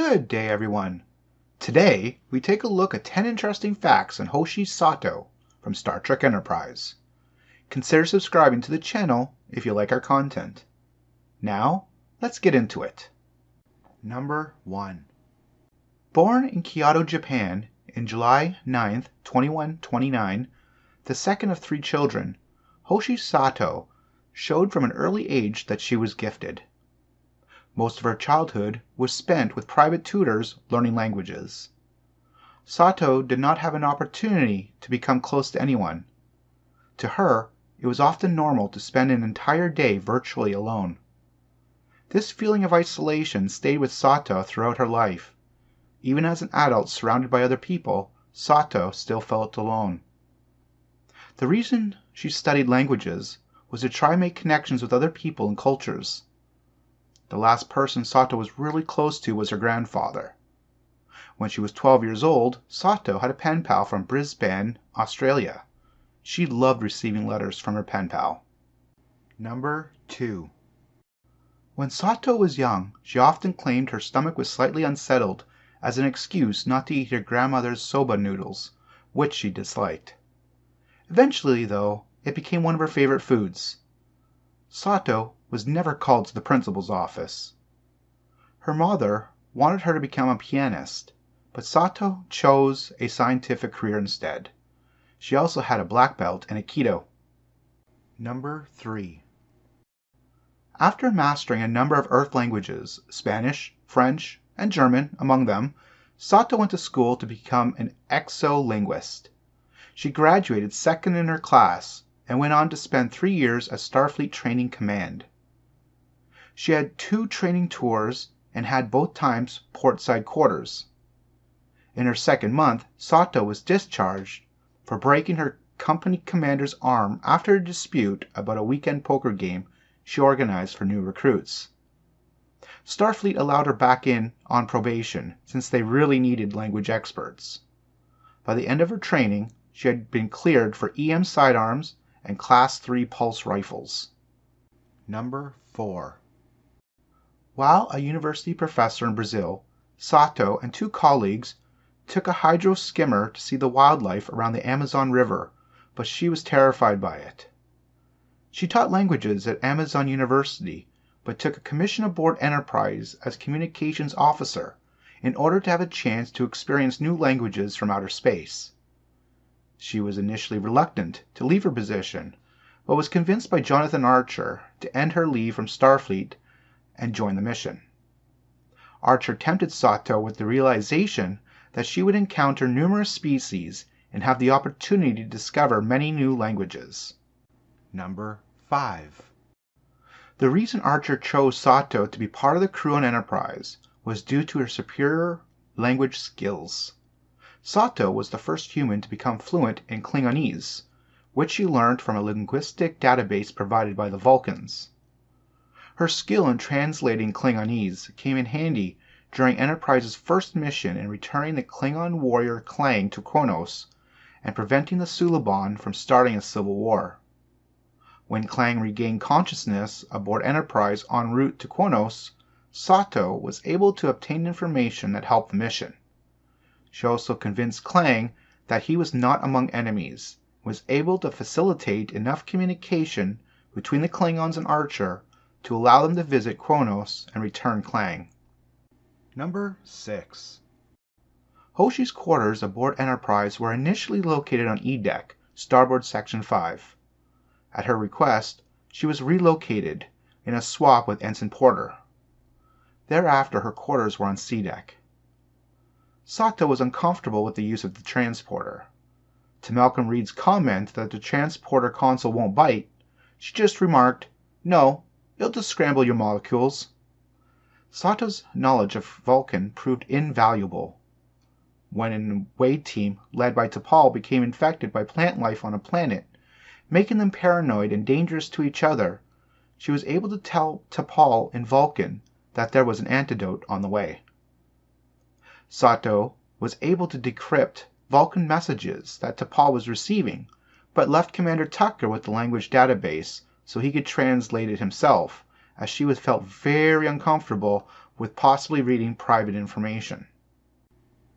Good day, everyone. Today, we take a look at 10 interesting facts on Hoshi Sato from Star Trek Enterprise. Consider subscribing to the channel if you like our content. Now, let's get into it. Number 1. Born in Kyoto, Japan in July 9, 2129, the second of 3 children, Hoshi Sato showed from an early age that she was gifted. Most of her childhood was spent with private tutors learning languages. Sato did not have an opportunity to become close to anyone. To her, it was often normal to spend an entire day virtually alone. This feeling of isolation stayed with Sato throughout her life. Even as an adult surrounded by other people, Sato still felt alone. The reason she studied languages was to try and make connections with other people and cultures. The last person Sato was really close to was her grandfather. When she was 12 years old, Sato had a pen pal from Brisbane, Australia. She loved receiving letters from her pen pal. Number 2. When Sato was young, she often claimed her stomach was slightly unsettled as an excuse not to eat her grandmother's soba noodles, which she disliked. Eventually, though, it became one of her favorite foods. Sato was never called to the principal's office. Her mother wanted her to become a pianist, but Sato chose a scientific career instead. She also had a black belt in Aikido. Number 3. After mastering a number of Earth languages, Spanish, French, and German among them, Sato went to school to become an exolinguist. She graduated second in her class and went on to spend 3 years at Starfleet Training Command. She had 2 training tours and had both times portside quarters. In her second month, Sato was discharged for breaking her company commander's arm after a dispute about a weekend poker game she organized for new recruits. Starfleet allowed her back in on probation since they really needed language experts. By the end of her training, she had been cleared for EM sidearms and Class 3 pulse rifles. Number 4. While a university professor in Brazil, Sato and 2 colleagues took a hydro skimmer to see the wildlife around the Amazon River, but she was terrified by it. She taught languages at Amazon University, but took a commission aboard Enterprise as communications officer in order to have a chance to experience new languages from outer space. She was initially reluctant to leave her position, but was convinced by Johnathan Archer to end her leave from Starfleet and join the mission. Archer tempted Sato with the realization that she would encounter numerous species and have the opportunity to discover many new languages. Number 5. The reason Archer chose Sato to be part of the crew on Enterprise was due to her superior language skills. Sato was the first human to become fluent in Klingonese, which she learned from a linguistic database provided by the Vulcans. Her skill in translating Klingonese came in handy during Enterprise's first mission in returning the Klingon warrior Klang to Kronos and preventing the Suliban from starting a civil war. When Klang regained consciousness aboard Enterprise en route to Kronos, Sato was able to obtain information that helped the mission. She also convinced Klang that he was not among enemies, and was able to facilitate enough communication between the Klingons and Archer to allow them to visit Kronos and return Klang. Number 6. Hoshi's quarters aboard Enterprise were initially located on E-Deck, starboard section 5. At her request, she was relocated in a swap with Ensign Porter. Thereafter, her quarters were on C-Deck. Sato was uncomfortable with the use of the transporter. To Malcolm Reed's comment that the transporter console won't bite, she just remarked, "No, it'll just scramble your molecules." Sato's knowledge of Vulcan proved invaluable. When an away team led by T'Pol became infected by plant life on a planet, making them paranoid and dangerous to each other, she was able to tell T'Pol in Vulcan that there was an antidote on the way. Sato was able to decrypt Vulcan messages that T'Pol was receiving, but left Commander Tucker with the language database so he could translate it himself, as she felt very uncomfortable with possibly reading private information.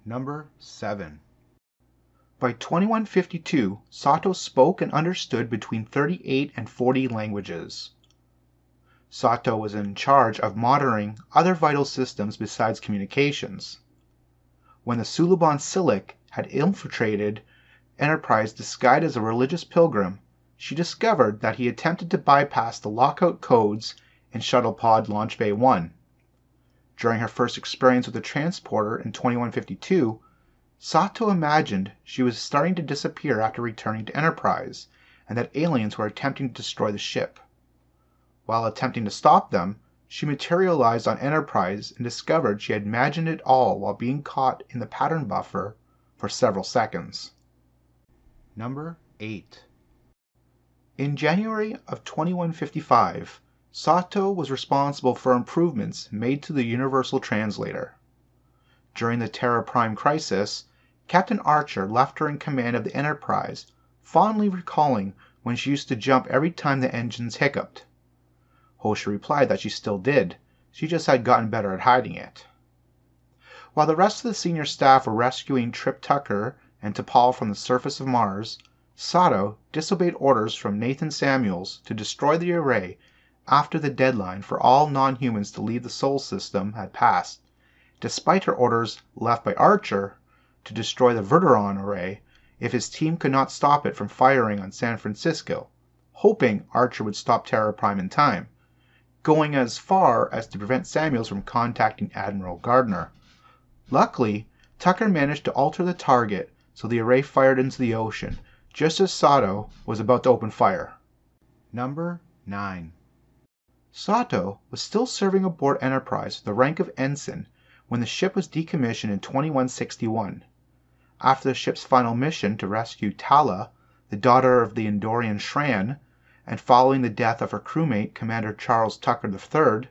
Number 7. By 2152, Sato spoke and understood between 38 and 40 languages. Sato was in charge of monitoring other vital systems besides communications. When the Suliban Silic had infiltrated Enterprise disguised as a religious pilgrim, she discovered that he attempted to bypass the lockout codes in Shuttle Pod Launch Bay 1. During her first experience with the transporter in 2152, Sato imagined she was starting to disappear after returning to Enterprise, and that aliens were attempting to destroy the ship. While attempting to stop them, she materialized on Enterprise and discovered she had imagined it all while being caught in the pattern buffer for several seconds. Number 8. In January of 2155, Sato was responsible for improvements made to the Universal Translator. During the Terra Prime crisis, Captain Archer left her in command of the Enterprise, fondly recalling when she used to jump every time the engines hiccuped. Hoshi replied that she still did, she just had gotten better at hiding it. While the rest of the senior staff were rescuing Trip Tucker and T'Pol from the surface of Mars, Sato disobeyed orders from Nathan Samuels to destroy the array after the deadline for all non-humans to leave the Sol system had passed, despite her orders left by Archer to destroy the Verteron array if his team could not stop it from firing on San Francisco, hoping Archer would stop Terra Prime in time, going as far as to prevent Samuels from contacting Admiral Gardner. Luckily, Tucker managed to alter the target so the array fired into the ocean, just as Sato was about to open fire. Number 9. Sato was still serving aboard Enterprise with the rank of ensign when the ship was decommissioned in 2161. After the ship's final mission to rescue Tala, the daughter of the Endorian Shran, and following the death of her crewmate, Commander Charles Tucker III,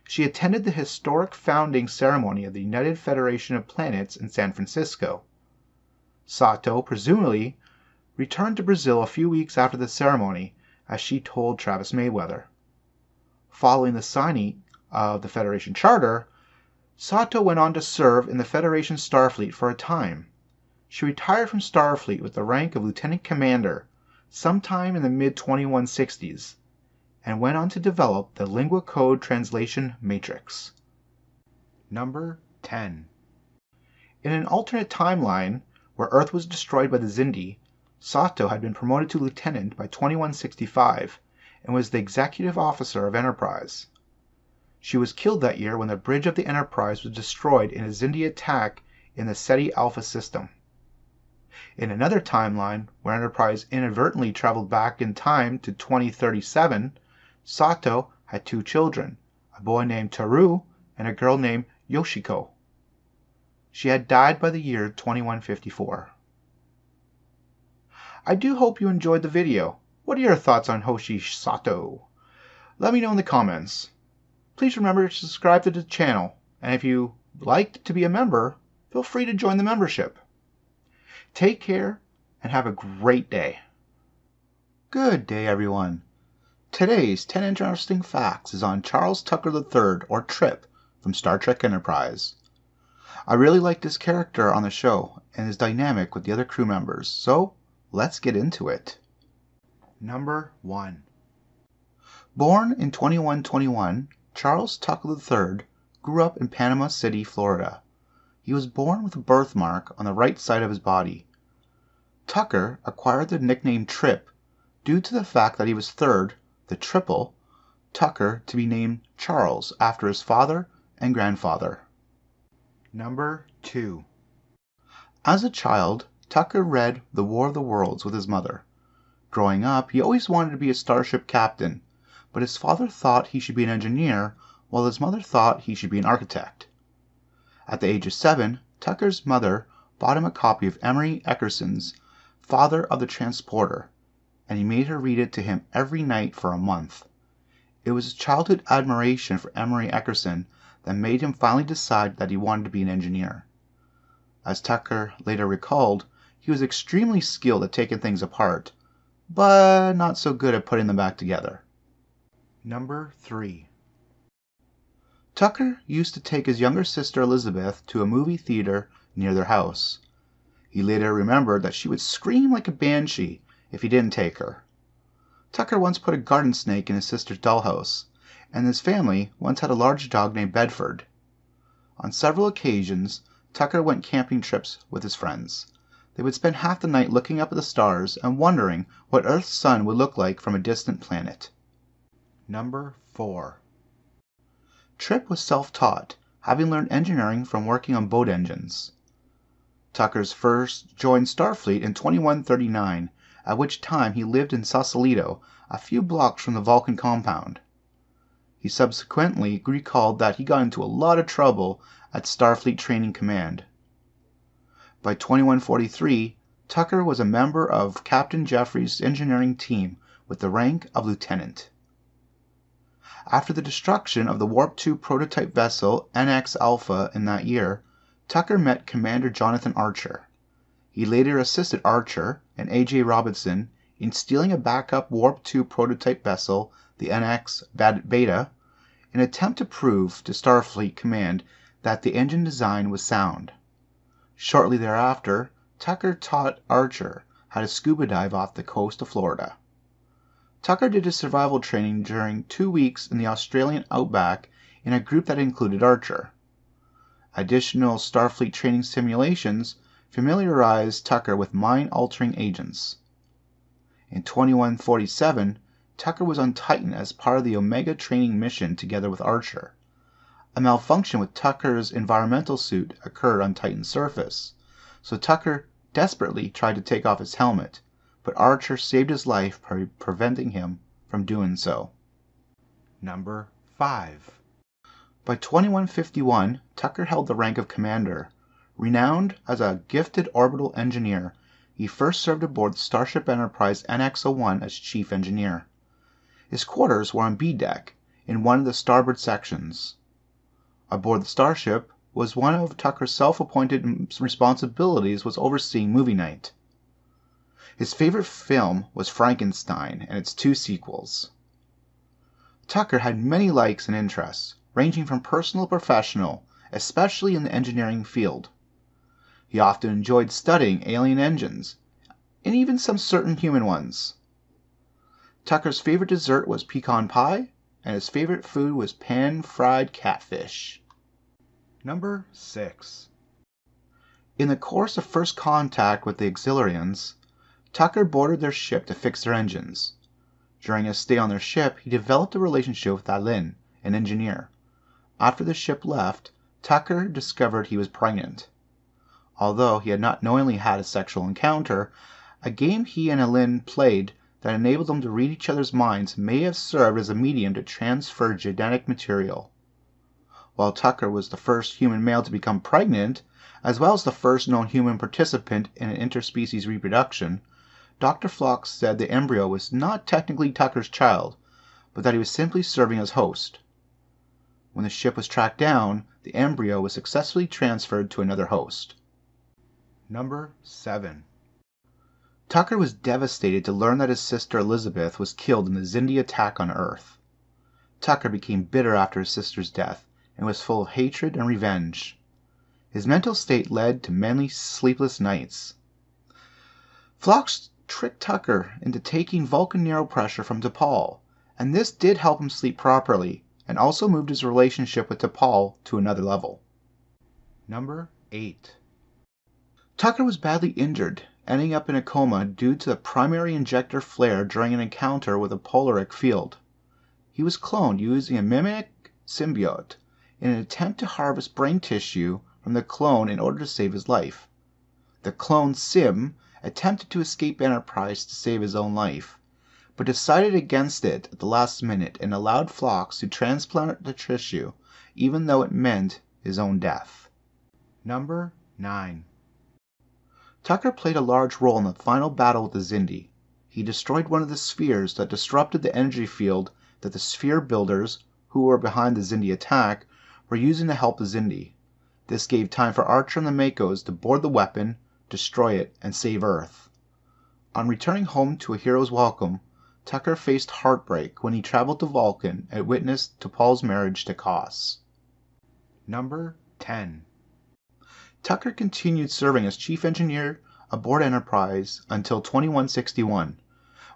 she attended the historic founding ceremony of the United Federation of Planets in San Francisco. Sato, presumably, returned to Brazil a few weeks after the ceremony, as she told Travis Mayweather. Following the signing of the Federation Charter, Sato went on to serve in the Federation Starfleet for a time. She retired from Starfleet with the rank of Lieutenant Commander sometime in the mid-2160s, and went on to develop the Lingua Code Translation Matrix. Number 10. In an alternate timeline, where Earth was destroyed by the Xindi, Sato had been promoted to lieutenant by 2165 and was the executive officer of Enterprise. She was killed that year when the bridge of the Enterprise was destroyed in a Xindi attack in the Ceti Alpha system. In another timeline, where Enterprise inadvertently traveled back in time to 2037, Sato had 2 children, a boy named Taru and a girl named Yoshiko. She had died by the year 2154. I do hope you enjoyed the video. What are your thoughts on Hoshi Sato? Let me know in the comments. Please remember to subscribe to the channel, and if you like to be a member, feel free to join the membership. Take care and have a great day. Good day, everyone. Today's 10 interesting facts is on Charles Tucker III, or Trip, from Star Trek Enterprise. I really like this character on the show and his dynamic with the other crew members, so let's get into it. Number 1. Born in 2121, Charles Tucker III grew up in Panama City, Florida. He was born with a birthmark on the right side of his body. Tucker acquired the nickname Trip due to the fact that he was third, the triple, Tucker to be named Charles after his father and grandfather. Number 2. As a child, Tucker read The War of the Worlds with his mother. Growing up, he always wanted to be a starship captain, but his father thought he should be an engineer, while his mother thought he should be an architect. At the age of 7, Tucker's mother bought him a copy of Emery Eckerson's Father of the Transporter, and he made her read it to him every night for a month. It was his childhood admiration for Emery Eckerson that made him finally decide that he wanted to be an engineer. As Tucker later recalled, he was extremely skilled at taking things apart, but not so good at putting them back together. Number 3. Tucker used to take his younger sister Elizabeth to a movie theater near their house. He later remembered that she would scream like a banshee if he didn't take her. Tucker once put a garden snake in his sister's dollhouse, and his family once had a large dog named Bedford. On several occasions, Tucker went camping trips with his friends. They would spend half the night looking up at the stars and wondering what Earth's sun would look like from a distant planet. Number 4. Tripp was self-taught, having learned engineering from working on boat engines. Tucker first joined Starfleet in 2139, at which time he lived in Sausalito, a few blocks from the Vulcan compound. He subsequently recalled that he got into a lot of trouble at Starfleet Training Command. By 2143, Tucker was a member of Captain Jeffrey's engineering team with the rank of lieutenant. After the destruction of the Warp 2 prototype vessel NX-01 in that year, Tucker met Commander Johnathan Archer. He later assisted Archer and A.J. Robinson in stealing a backup Warp 2 prototype vessel, the NX-Beta, in an attempt to prove to Starfleet Command that the engine design was sound. Shortly thereafter, Tucker taught Archer how to scuba dive off the coast of Florida. Tucker did his survival training during 2 weeks in the Australian outback in a group that included Archer. Additional Starfleet training simulations familiarized Tucker with mind-altering agents. In 2147, Tucker was on Titan as part of the Omega training mission together with Archer. A malfunction with Tucker's environmental suit occurred on Titan's surface, so Tucker desperately tried to take off his helmet, but Archer saved his life by preventing him from doing so. Number 5. By 2151, Tucker held the rank of commander. Renowned as a gifted orbital engineer, he first served aboard the Starship Enterprise NX-01 as chief engineer. His quarters were on B deck, in one of the starboard sections. Aboard the starship was one of Tucker's self-appointed responsibilities was overseeing movie night. His favorite film was Frankenstein and its 2 sequels. Tucker had many likes and interests, ranging from personal to professional, especially in the engineering field. He often enjoyed studying alien engines, and even some certain human ones. Tucker's favorite dessert was pecan pie, and his favorite food was pan-fried catfish. Number 6. In the course of first contact with the Auxilians, Tucker boarded their ship to fix their engines. During his stay on their ship, he developed a relationship with Alin, an engineer. After the ship left, Tucker discovered he was pregnant. Although he had not knowingly had a sexual encounter, a game he and Alin played that enabled them to read each other's minds may have served as a medium to transfer genetic material. While Tucker was the first human male to become pregnant, as well as the first known human participant in an interspecies reproduction, Dr. Phlox said the embryo was not technically Tucker's child, but that he was simply serving as host. When the ship was tracked down, the embryo was successfully transferred to another host. Number 7. Tucker was devastated to learn that his sister Elizabeth was killed in the Xindi attack on Earth. Tucker became bitter after his sister's death and was full of hatred and revenge. His mental state led to many sleepless nights. Phlox tricked Tucker into taking Vulcan neuropressure from T'Pol, and this did help him sleep properly, and also moved his relationship with T'Pol to another level. Number 8. Tucker was badly injured, ending up in a coma due to the primary injector flare during an encounter with a polaric field. He was cloned using a mimic symbiote in an attempt to harvest brain tissue from the clone in order to save his life. The clone Sim attempted to escape Enterprise to save his own life, but decided against it at the last minute and allowed Phlox to transplant the tissue, even though it meant his own death. Number 9. Tucker played a large role in the final battle with the Xindi. He destroyed one of the spheres that disrupted the energy field that the sphere builders, who were behind the Xindi attack, were using to help the Xindi. This gave time for Archer and the Makos to board the weapon, destroy it, and save Earth. On returning home to a hero's welcome, Tucker faced heartbreak when he traveled to Vulcan and witnessed T'Pol's marriage to Kos. Number 10. Tucker continued serving as chief engineer aboard Enterprise until 2161,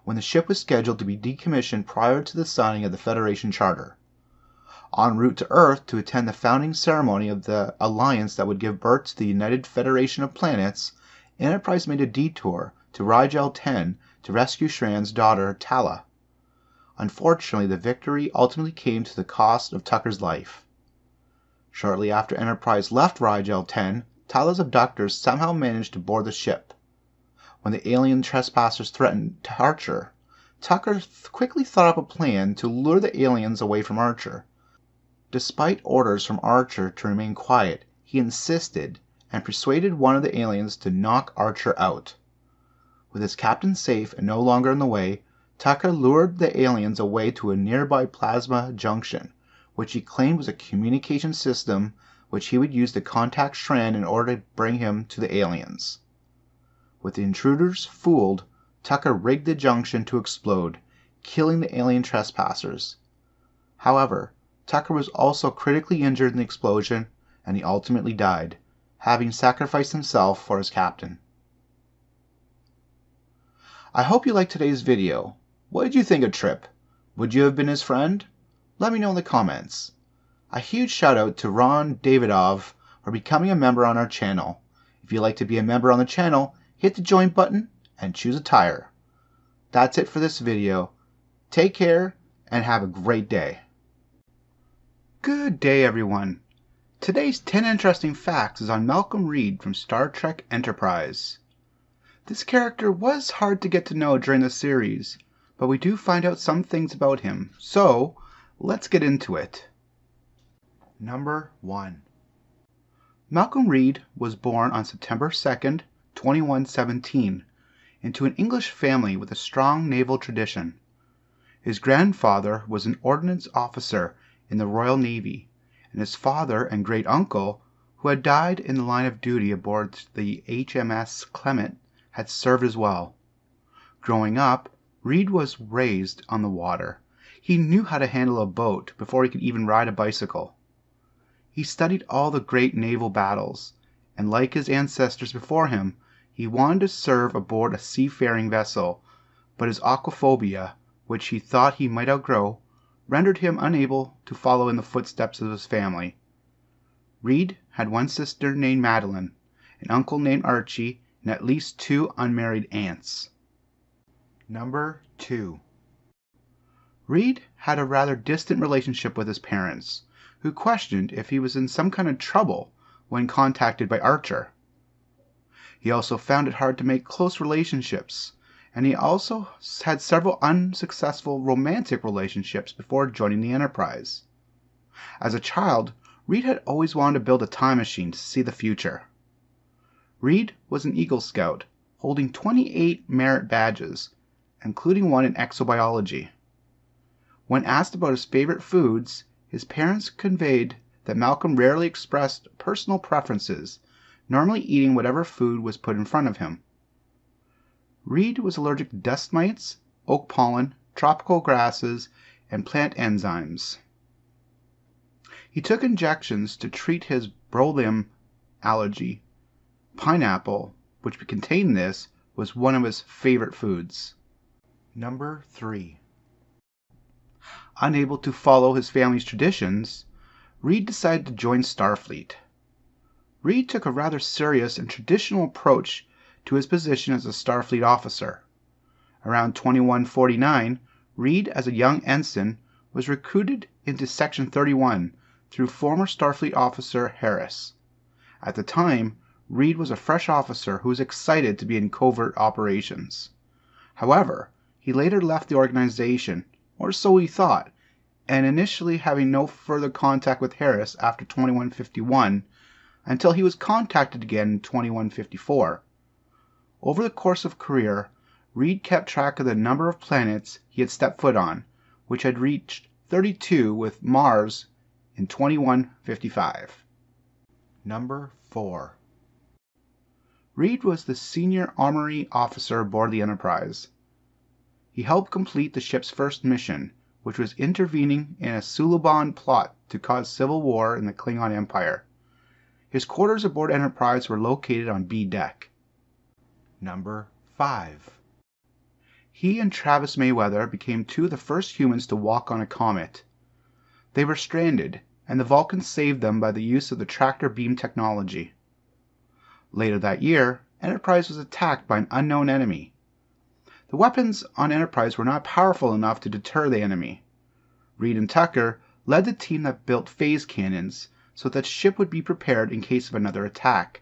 when the ship was scheduled to be decommissioned prior to the signing of the Federation Charter. En route to Earth to attend the founding ceremony of the alliance that would give birth to the United Federation of Planets, Enterprise made a detour to Rigel 10 to rescue Shran's daughter, Tala. Unfortunately, the victory ultimately came to the cost of Tucker's life. Shortly after Enterprise left Rigel 10, Tala's abductors somehow managed to board the ship. When the alien trespassers threatened Archer, Tucker quickly thought up a plan to lure the aliens away from Archer. Despite orders from Archer to remain quiet, he insisted and persuaded one of the aliens to knock Archer out. With his captain safe and no longer in the way, Tucker lured the aliens away to a nearby plasma junction, which he claimed was a communication system which he would use to contact Shran in order to bring him to the aliens. With the intruders fooled, Tucker rigged the junction to explode, killing the alien trespassers. However, Tucker was also critically injured in the explosion, and he ultimately died, having sacrificed himself for his captain. I hope you liked today's video. What did you think of Trip? Would you have been his friend? Let me know in the comments. A huge shout out to Ron Davidov for becoming a member on our channel. If you'd like to be a member on the channel, hit the join button and choose a tire. That's it for this video. Take care and have a great day. Good day, everyone. Today's 10 interesting facts is on Malcolm Reed from Star Trek Enterprise. This character was hard to get to know during the series, but we do find out some things about him, so let's get into it. Number 1. Malcolm Reed was born on September 2nd, 2117, into an English family with a strong naval tradition. His grandfather was an ordnance officer in the Royal Navy, and his father and great-uncle, who had died in the line of duty aboard the HMS Clement, had served as well. Growing up, Reed was raised on the water. He knew how to handle a boat before he could even ride a bicycle. He studied all the great naval battles, and like his ancestors before him, he wanted to serve aboard a seafaring vessel, but his aquaphobia, which he thought he might outgrow, rendered him unable to follow in the footsteps of his family. Reed had one sister named Madeline, an uncle named Archie, and at least 2 unmarried aunts. Number 2. Reed had a rather distant relationship with his parents, who questioned if he was in some kind of trouble when contacted by Archer. He also found it hard to make close relationships, and he also had several unsuccessful romantic relationships before joining the Enterprise. As a child, Reed had always wanted to build a time machine to see the future. Reed was an Eagle Scout, holding 28 merit badges, including one in exobiology. When asked about his favorite foods, his parents conveyed that Malcolm rarely expressed personal preferences, normally eating whatever food was put in front of him. Reed was allergic to dust mites, oak pollen, tropical grasses, and plant enzymes. He took injections to treat his brolim allergy. Pineapple, which contained this, was one of his favorite foods. Number 3. Unable to follow his family's traditions, Reed decided to join Starfleet. Reed took a rather serious and traditional approach to his position as a Starfleet officer. Around 2149, Reed, as a young ensign, was recruited into Section 31 through former Starfleet officer Harris. At the time, Reed was a fresh officer who was excited to be in covert operations. However, he later left the organization, or so he thought, and initially having no further contact with Harris after 2151, until he was contacted again in 2154. Over the course of career, Reed kept track of the number of planets he had stepped foot on, which had reached 32 with Mars in 2155. Number 4. Reed was the senior armory officer aboard the Enterprise. He helped complete the ship's first mission, which was intervening in a Suliban plot to cause civil war in the Klingon Empire. His quarters aboard Enterprise were located on B deck. Number 5. He and Travis Mayweather became two of the first humans to walk on a comet. They were stranded, and the Vulcans saved them by the use of the tractor beam technology. Later that year, Enterprise was attacked by an unknown enemy. The weapons on Enterprise were not powerful enough to deter the enemy. Reed and Tucker led the team that built phase cannons so that the ship would be prepared in case of another attack.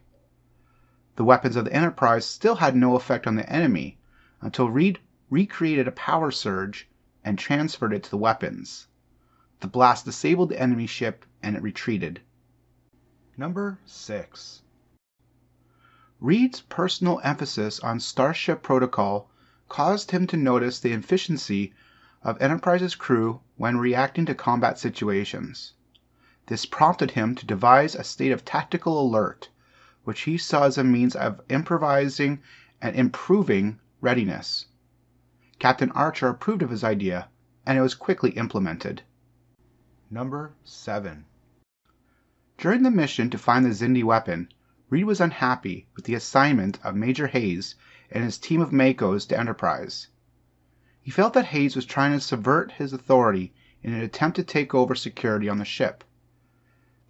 The weapons of the Enterprise still had no effect on the enemy until Reed recreated a power surge and transferred it to the weapons. The blast disabled the enemy ship and it retreated. Number 6. Reed's personal emphasis on Starship Protocol caused him to notice the efficiency of Enterprise's crew when reacting to combat situations. This prompted him to devise a state of tactical alert, which he saw as a means of improvising and improving readiness. Captain Archer approved of his idea, and it was quickly implemented. Number 7. During the mission to find the Xindi weapon, Reed was unhappy with the assignment of Major Hayes and his team of Makos to Enterprise. He felt that Hayes was trying to subvert his authority in an attempt to take over security on the ship.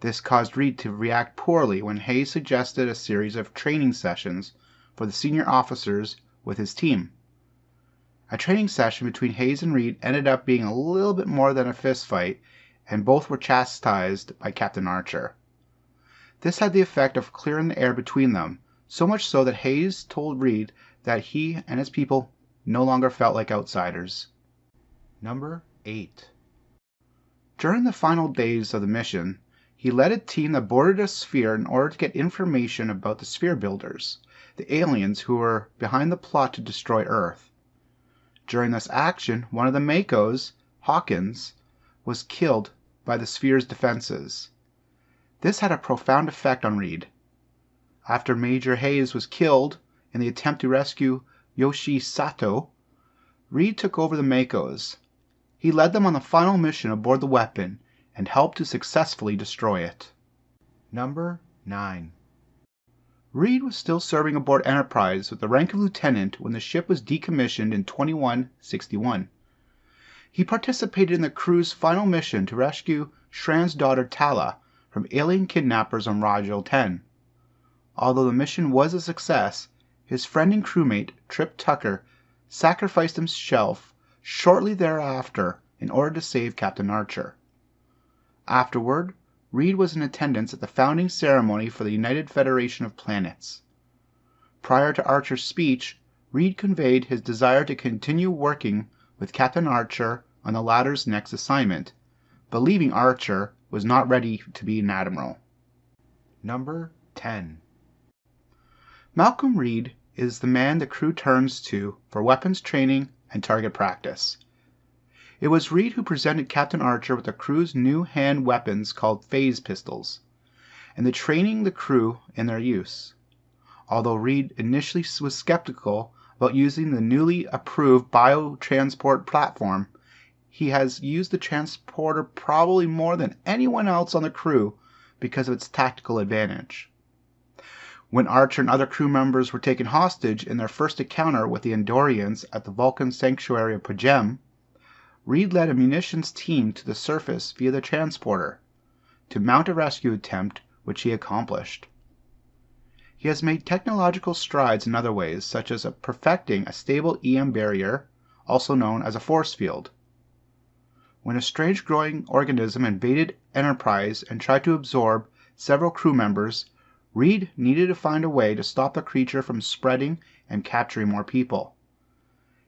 This caused Reed to react poorly when Hayes suggested a series of training sessions for the senior officers with his team. A training session between Hayes and Reed ended up being a little bit more than a fist fight, and both were chastised by Captain Archer. This had the effect of clearing the air between them, so much so that Hayes told Reed that he and his people no longer felt like outsiders. Number 8. During the final days of the mission, he led a team that boarded a sphere in order to get information about the sphere builders, the aliens who were behind the plot to destroy Earth. During this action, one of the Makos, Hawkins, was killed by the sphere's defenses. This had a profound effect on Reed. After Major Hayes was killed in the attempt to rescue Hoshi Sato, Reed took over the Makos. He led them on the final mission aboard the weapon and helped to successfully destroy it. Number 9. Reed was still serving aboard Enterprise with the rank of lieutenant when the ship was decommissioned in 2161. He participated in the crew's final mission to rescue Shran's daughter Tala from alien kidnappers on Rajil 10. Although the mission was a success, his friend and crewmate, Trip Tucker, sacrificed himself shortly thereafter in order to save Captain Archer. Afterward, Reed was in attendance at the founding ceremony for the United Federation of Planets. Prior to Archer's speech, Reed conveyed his desire to continue working with Captain Archer on the latter's next assignment, believing Archer was not ready to be an admiral. Number 10. Malcolm Reed is the man the crew turns to for weapons training and target practice. It was Reed who presented Captain Archer with the crew's new hand weapons called phase pistols, and the training the crew in their use. Although Reed initially was skeptical about using the newly approved biotransport platform, he has used the transporter probably more than anyone else on the crew because of its tactical advantage. When Archer and other crew members were taken hostage in their first encounter with the Andorians at the Vulcan sanctuary of Pagem, Reed led a munitions team to the surface via the transporter to mount a rescue attempt, which he accomplished. He has made technological strides in other ways, such as perfecting a stable EM barrier, also known as a force field. When a strange growing organism invaded Enterprise and tried to absorb several crew members, Reed needed to find a way to stop the creature from spreading and capturing more people.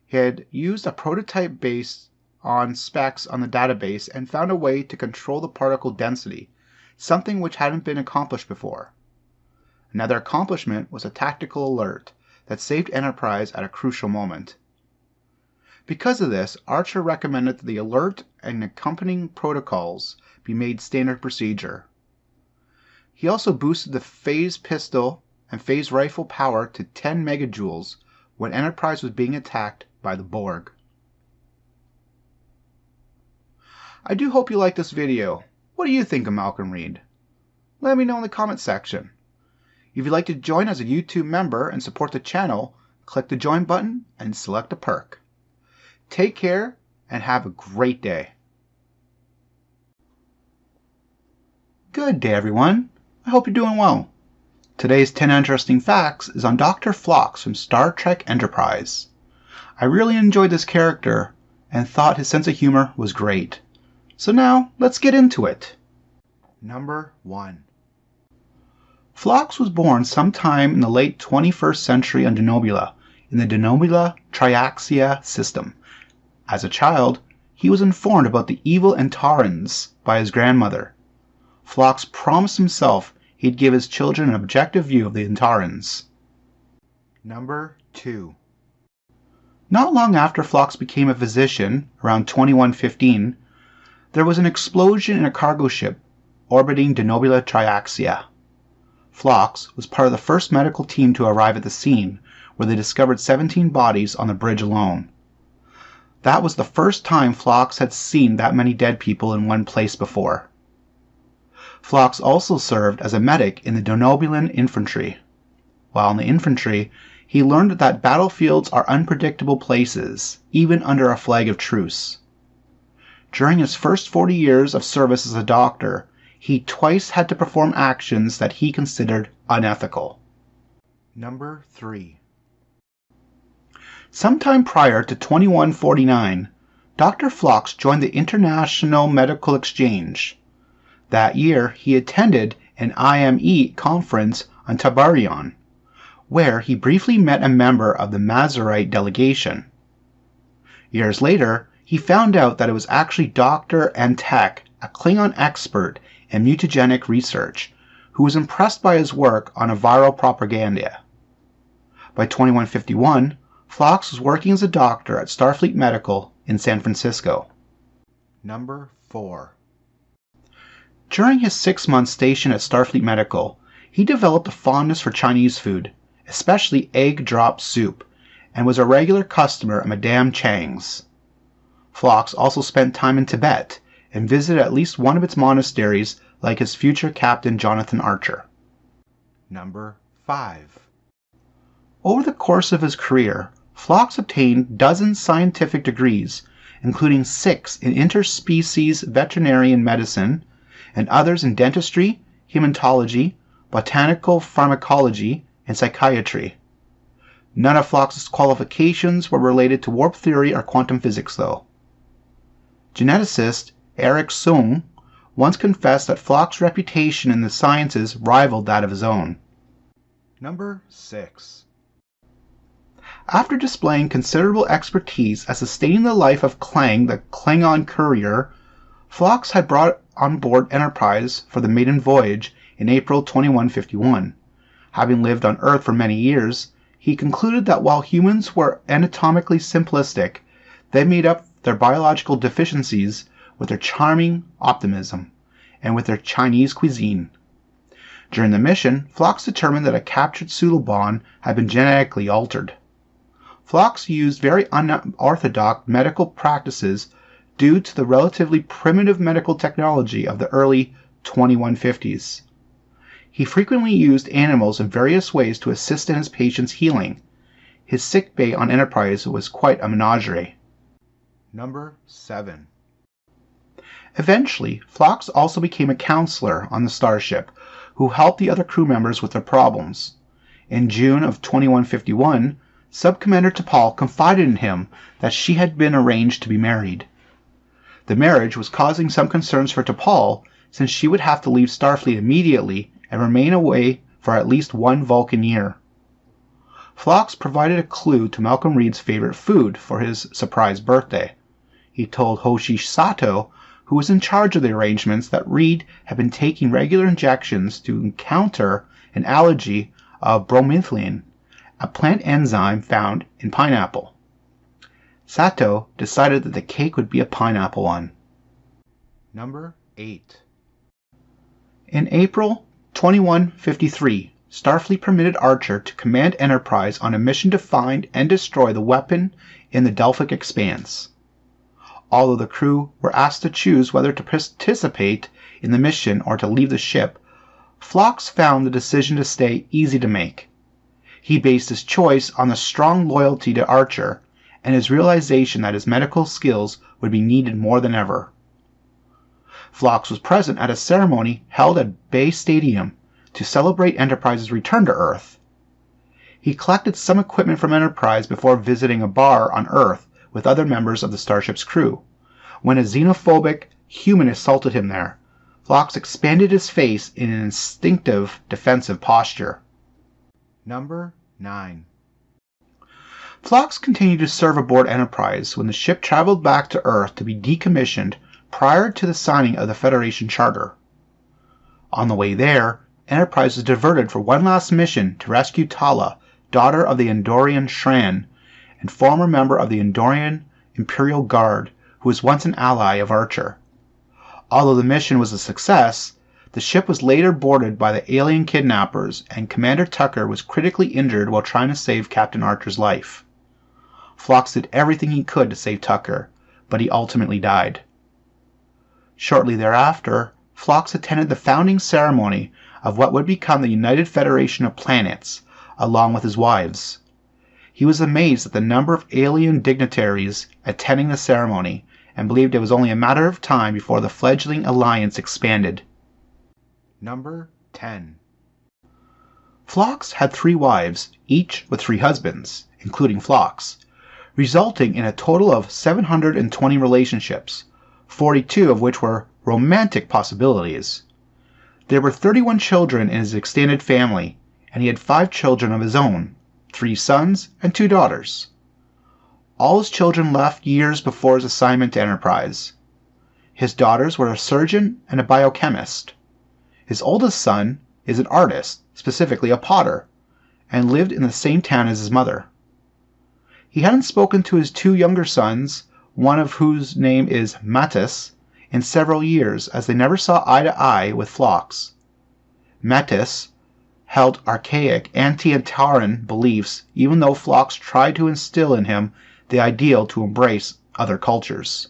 He had used a prototype based on specs on the database and found a way to control the particle density, something which hadn't been accomplished before. Another accomplishment was a tactical alert that saved Enterprise at a crucial moment. Because of this, Archer recommended that the alert and accompanying protocols be made standard procedure. He also boosted the phase pistol and phase rifle power to 10 megajoules when Enterprise was being attacked by the Borg. I do hope you liked this video. What do you think of Malcolm Reed? Let me know in the comment section. If you'd like to join as a YouTube member and support the channel, click the join button and select a perk. Take care and have a great day. Good day, everyone. I hope you're doing well. Today's 10 interesting facts is on Dr. Phlox from Star Trek Enterprise. I really enjoyed this character and thought his sense of humor was great. So now, let's get into it. Number 1. Phlox was born sometime in the late 21st century on Denobula, in the Denobula Triaxia system. As a child, he was informed about the evil Antarans by his grandmother. Phlox promised himself he'd give his children an objective view of the Antarans. Number 2. Not long after Phlox became a physician, around 2115, there was an explosion in a cargo ship orbiting Denobula Triaxia. Phlox was part of the first medical team to arrive at the scene, where they discovered 17 bodies on the bridge alone. That was the first time Phlox had seen that many dead people in one place before. Phlox also served as a medic in the Denobulan infantry. While in the infantry, he learned that battlefields are unpredictable places, even under a flag of truce. During his first 40 years of service as a doctor, he twice had to perform actions that he considered unethical. Number 3. Sometime prior to 2149, Dr. Phlox joined the International Medical Exchange. That year, he attended an IME conference on Tabarion, where he briefly met a member of the Mazarite delegation. Years later, he found out that it was actually Dr. Antek, a Klingon expert in mutagenic research, who was impressed by his work on a viral propaganda. By 2151, Phlox was working as a doctor at Starfleet Medical in San Francisco. Number 4. During his 6-month station at Starfleet Medical, he developed a fondness for Chinese food, especially egg drop soup, and was a regular customer at Madame Chang's. Phlox also spent time in Tibet and visited at least one of its monasteries, like his future captain Johnathan Archer. Number 5. Over the course of his career, Phlox obtained dozens scientific degrees, including 6 in interspecies veterinarian medicine, and others in dentistry, hematology, botanical pharmacology, and psychiatry. None of Phlox's qualifications were related to warp theory or quantum physics, though. Geneticist Eric Soong once confessed that Phlox's reputation in the sciences rivaled that of his own. Number 6. After displaying considerable expertise at sustaining the life of Klang, the Klingon courier, Phlox had brought on board Enterprise for the maiden voyage in April 2151. Having lived on Earth for many years, he concluded that while humans were anatomically simplistic, they made up their biological deficiencies with their charming optimism and with their Chinese cuisine. During the mission, Phlox determined that a captured pseudobon had been genetically altered. Phlox used very unorthodox medical practices due to the relatively primitive medical technology of the early 2150s. He frequently used animals in various ways to assist in his patients' healing. His sickbay on Enterprise was quite a menagerie. Number 7. Eventually, Phlox also became a counselor on the starship, who helped the other crew members with their problems. In June of 2151, Subcommander T'Pol confided in him that she had been arranged to be married. The marriage was causing some concerns for T'Pol, since she would have to leave Starfleet immediately and remain away for at least one Vulcan year. Phlox provided a clue to Malcolm Reed's favorite food for his surprise birthday. He told Hoshi Sato, who was in charge of the arrangements, that Reed had been taking regular injections to counter an allergy of bromelain, a plant enzyme found in pineapple. Sato decided that the cake would be a pineapple one. Number 8. In April 2153, Starfleet permitted Archer to command Enterprise on a mission to find and destroy the weapon in the Delphic Expanse. Although the crew were asked to choose whether to participate in the mission or to leave the ship, Phlox found the decision to stay easy to make. He based his choice on the strong loyalty to Archer and his realization that his medical skills would be needed more than ever. Phlox was present at a ceremony held at Bay Stadium to celebrate Enterprise's return to Earth. He collected some equipment from Enterprise before visiting a bar on Earth with other members of the starship's crew. When a xenophobic human assaulted him there, Phlox expanded his face in an instinctive defensive posture. Number 9. Phlox continued to serve aboard Enterprise when the ship traveled back to Earth to be decommissioned prior to the signing of the Federation Charter. On the way there, Enterprise was diverted for one last mission to rescue Tala, daughter of the Andorian Shran, and former member of the Andorian Imperial Guard, who was once an ally of Archer. Although the mission was a success, the ship was later boarded by the alien kidnappers, and Commander Tucker was critically injured while trying to save Captain Archer's life. Phlox did everything he could to save Tucker, but he ultimately died. Shortly thereafter, Phlox attended the founding ceremony of what would become the United Federation of Planets, along with his wives. He was amazed at the number of alien dignitaries attending the ceremony and believed it was only a matter of time before the fledgling alliance expanded. Number 10. Phlox had 3 wives, each with 3 husbands, including Phlox, resulting in a total of 720 relationships, 42 of which were romantic possibilities. There were 31 children in his extended family, and he had 5 children of his own, 3 sons and 2 daughters. All his children left years before his assignment to Enterprise. His daughters were a surgeon and a biochemist. His oldest son is an artist, specifically a potter, and lived in the same town as his mother. He hadn't spoken to his 2 younger sons, one of whose name is Mattis, in several years, as they never saw eye to eye with Phlox. Mattis held archaic anti-Antaran beliefs, even though Phlox tried to instill in him the ideal to embrace other cultures.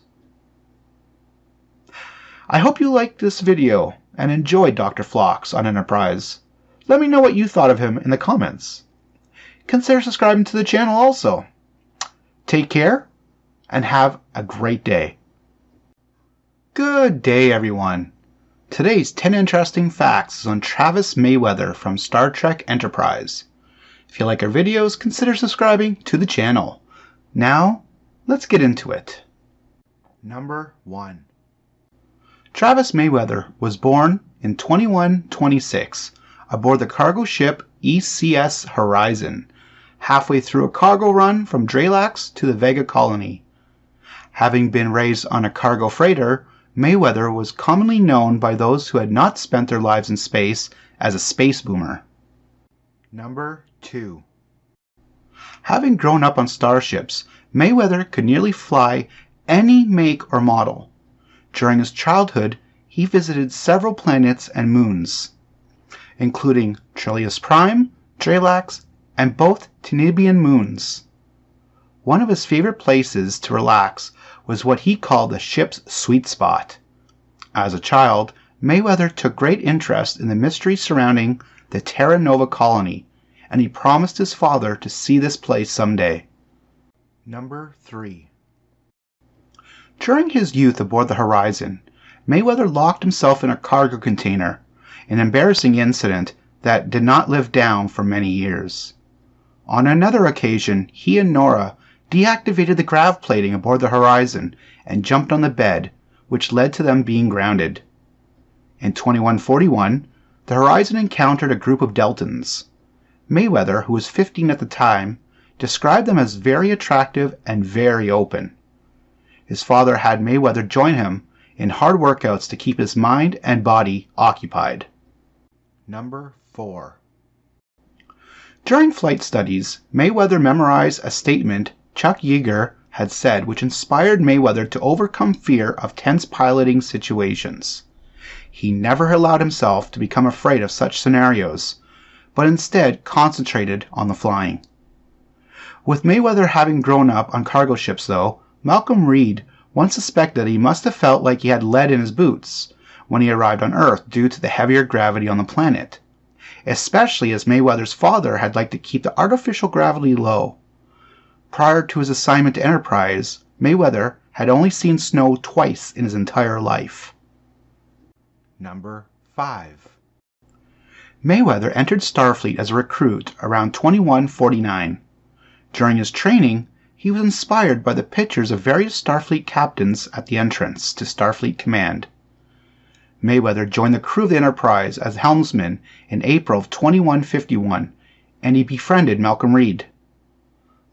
I hope you liked this video and enjoyed Dr. Phlox on Enterprise. Let me know what you thought of him in the comments. Consider subscribing to the channel also. Take care and have a great day. Good day, everyone. Today's 10 interesting facts is on Travis Mayweather from Star Trek Enterprise. If you like our videos, consider subscribing to the channel. Now, let's get into it. Number 1. Travis Mayweather was born in 2126 aboard the cargo ship ECS Horizon, halfway through a cargo run from Dralax to the Vega colony. Having been raised on a cargo freighter, Mayweather was commonly known by those who had not spent their lives in space as a space boomer. Number 2. Having grown up on starships, Mayweather could nearly fly any make or model. During his childhood, he visited several planets and moons, including Trillius Prime, Dralax, and both Tinibian moons. One of his favorite places to relax was what he called the ship's sweet spot. As a child, Mayweather took great interest in the mystery surrounding the Terra Nova colony, and he promised his father to see this place someday. Number 3. During his youth aboard the Horizon, Mayweather locked himself in a cargo container, an embarrassing incident that did not live down for many years. On another occasion, he and Nora deactivated the grav plating aboard the Horizon and jumped on the bed, which led to them being grounded. In 2141, the Horizon encountered a group of Deltans. Mayweather, who was 15 at the time, described them as very attractive and very open. His father had Mayweather join him in hard workouts to keep his mind and body occupied. Number 4. During flight studies, Mayweather memorized a statement Chuck Yeager had said which inspired Mayweather to overcome fear of tense piloting situations. He never allowed himself to become afraid of such scenarios, but instead concentrated on the flying. With Mayweather having grown up on cargo ships, though, Malcolm Reed once suspected he must have felt like he had lead in his boots when he arrived on Earth due to the heavier gravity on the planet, especially as Mayweather's father had liked to keep the artificial gravity low. Prior to his assignment to Enterprise, Mayweather had only seen snow twice in his entire life. Number 5. Mayweather entered Starfleet as a recruit around 2149. During his training, he was inspired by the pictures of various Starfleet captains at the entrance to Starfleet Command. Mayweather joined the crew of the Enterprise as helmsman in April of 2151, and he befriended Malcolm Reed.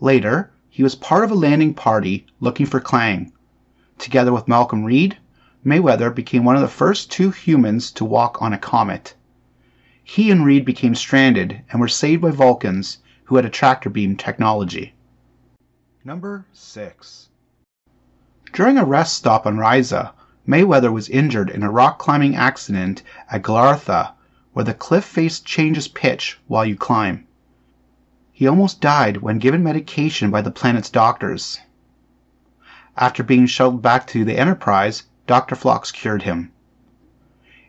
Later, he was part of a landing party looking for Klang. Together with Malcolm Reed, Mayweather became one of the first 2 humans to walk on a comet. He and Reed became stranded and were saved by Vulcans who had a tractor beam technology. Number 6. During a rest stop on Risa, Mayweather was injured in a rock climbing accident at Glartha, where the cliff face changes pitch while you climb. He almost died when given medication by the planet's doctors. After being shuttled back to the Enterprise, Dr. Phlox cured him.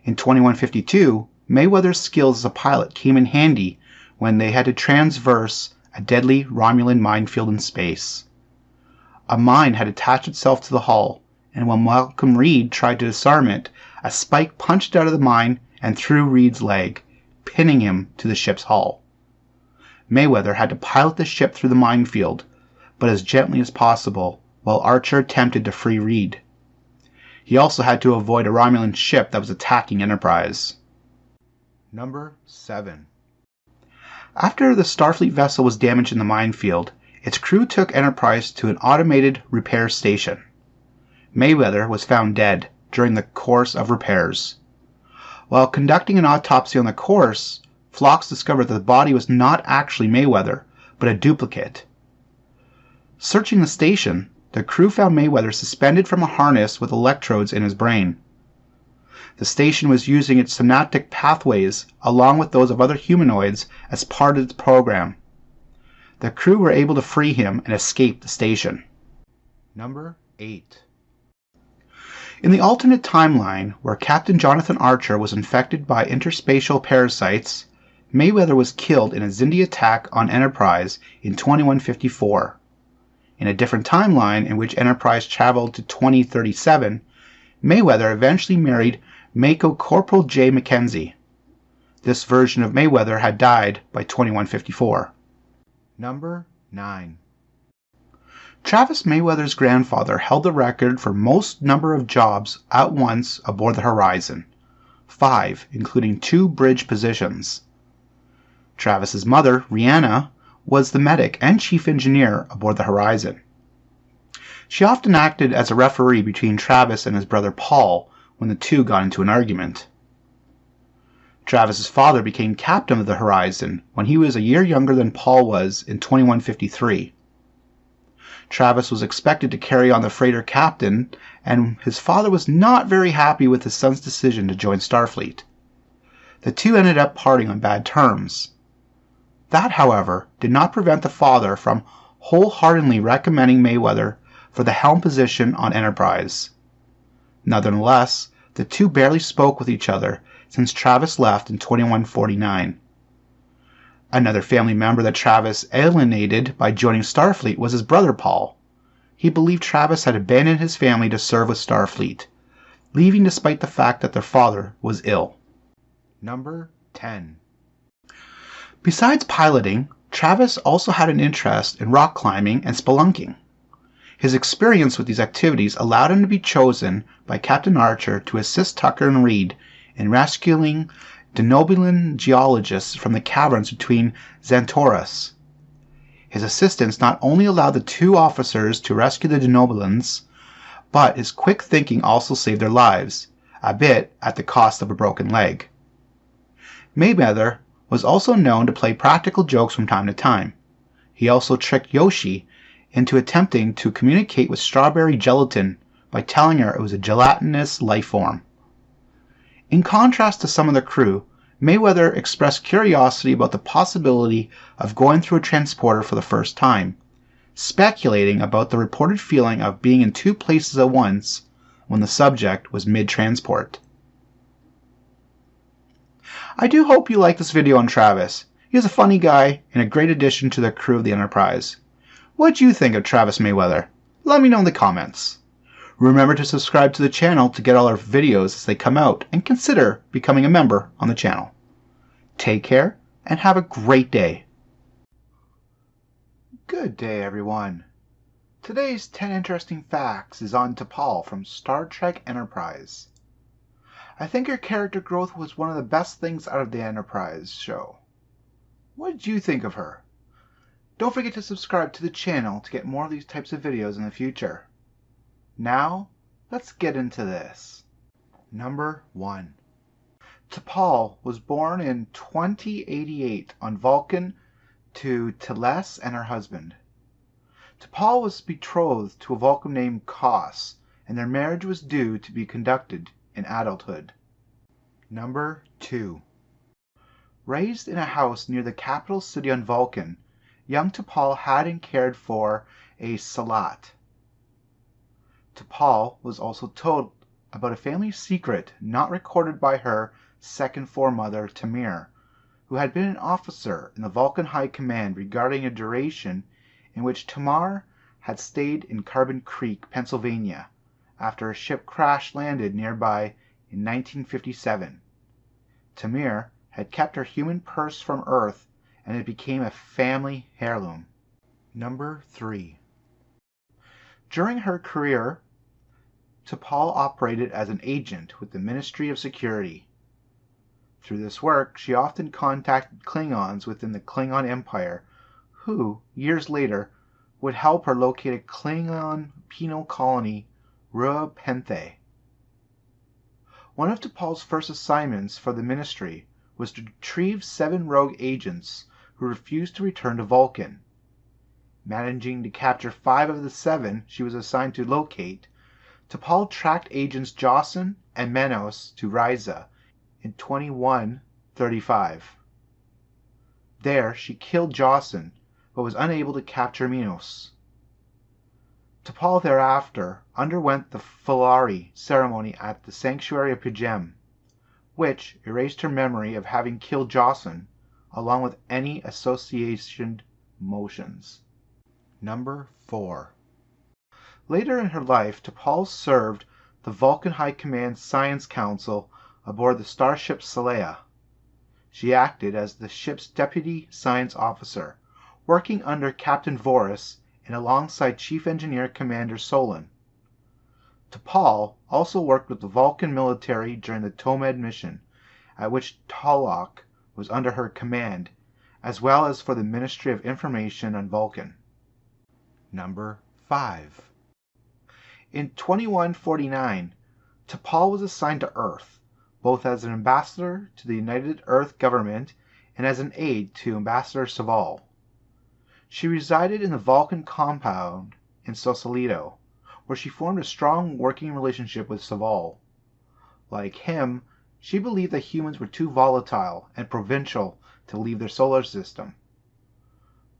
In 2152, Mayweather's skills as a pilot came in handy when they had to transverse a deadly Romulan minefield in space. A mine had attached itself to the hull, and when Malcolm Reed tried to disarm it, a spike punched out of the mine and through Reed's leg, pinning him to the ship's hull. Mayweather had to pilot the ship through the minefield, but as gently as possible, while Archer attempted to free Reed. He also had to avoid a Romulan ship that was attacking Enterprise. Number 7. After the Starfleet vessel was damaged in the minefield, its crew took Enterprise to an automated repair station. Mayweather was found dead during the course of repairs. While conducting an autopsy on the course, Phlox discovered that the body was not actually Mayweather, but a duplicate. Searching the station, the crew found Mayweather suspended from a harness with electrodes in his brain. The station was using its synaptic pathways along with those of other humanoids as part of its program. The crew were able to free him and escape the station. Number 8. In the alternate timeline, where Captain Johnathan Archer was infected by interspatial parasites, Mayweather was killed in a Xindi attack on Enterprise in 2154. In a different timeline in which Enterprise traveled to 2037, Mayweather eventually married Mako Corporal J. Mackenzie. This version of Mayweather had died by 2154. Number 9. Travis Mayweather's grandfather held the record for most number of jobs at once aboard the Horizon, 5, including 2 bridge positions. Travis's mother, Rhianna, was the medic and chief engineer aboard the Horizon. She often acted as a referee between Travis and his brother Paul when the two got into an argument. Travis's father became captain of the Horizon when he was a year younger than Paul was in 2153. Travis was expected to carry on the freighter captain, and his father was not very happy with his son's decision to join Starfleet. The two ended up parting on bad terms. That, however, did not prevent the father from wholeheartedly recommending Mayweather for the helm position on Enterprise. Nonetheless, the two barely spoke with each other since Travis left in 2149. Another family member that Travis alienated by joining Starfleet was his brother Paul. He believed Travis had abandoned his family to serve with Starfleet, leaving despite the fact that their father was ill. Number 10. Besides piloting, Travis also had an interest in rock climbing and spelunking. His experience with these activities allowed him to be chosen by Captain Archer to assist Tucker and Reed in rescuing Denobulan geologists from the caverns between Xantoras. His assistance not only allowed the two officers to rescue the Denobulans, but his quick thinking also saved their lives, a bit at the cost of a broken leg. Mayweather was also known to play practical jokes from time to time. He also tricked Yoshi into attempting to communicate with strawberry gelatin by telling her it was a gelatinous life form. In contrast to some of the crew, Mayweather expressed curiosity about the possibility of going through a transporter for the first time, speculating about the reported feeling of being in two places at once when the subject was mid-transport. I do hope you like this video on Travis. He's a funny guy and a great addition to the crew of the Enterprise. What do you think of Travis Mayweather? Let me know in the comments. Remember to subscribe to the channel to get all our videos as they come out, and consider becoming a member on the channel. Take care and have a great day. Good day, everyone. Today's 10 interesting facts is on T'Pol from Star Trek Enterprise. I think her character growth was one of the best things out of the Enterprise show. What did you think of her? Don't forget to subscribe to the channel to get more of these types of videos in the future. Now, let's get into this. Number 1. T'Pol was born in 2088 on Vulcan to Teles and her husband. T'Pol was betrothed to a Vulcan named Kos, and their marriage was due to be conducted in adulthood. Number 2. Raised in a house near the capital city on Vulcan, young T'Pol had and cared for a Salat. T'Pol was also told about a family secret not recorded by her second foremother, Tamir, who had been an officer in the Vulcan High Command regarding a duration in which Tamar had stayed in Carbon Creek, Pennsylvania, after a ship crash-landed nearby in 1957. Tamir had kept her human purse from Earth, and it became a family heirloom. Number 3. During her career, T'Pol operated as an agent with the Ministry of Security. Through this work, she often contacted Klingons within the Klingon Empire, who, years later, would help her locate a Klingon penal colony, Rua Penthe. One of T'Pol's first assignments for the Ministry was to retrieve 7 rogue agents who refused to return to Vulcan. Managing to capture 5 of the 7 she was assigned to locate, T'Pol tracked agents Johnathan and Menos to Risa in 2135. There she killed Johnathan, but was unable to capture Menos. T'Pol thereafter underwent the Fulari ceremony at the Sanctuary of P'Jem, which erased her memory of having killed Johnathan, along with any association motions. Number 4. Later in her life, T'Pol served the Vulcan High Command Science Council aboard the starship Saleya. She acted as the ship's deputy science officer, working under Captain Voris and alongside Chief Engineer Commander Solon. T'Pol also worked with the Vulcan military during the Tomed mission, at which Tolok was under her command, as well as for the Ministry of Information on Vulcan. Number 5. In 2149, T'Pol was assigned to Earth, both as an ambassador to the United Earth government and as an aide to Ambassador Saval. She resided in the Vulcan compound in Sausalito, where she formed a strong working relationship with Saval. Like him, she believed that humans were too volatile and provincial to leave their solar system.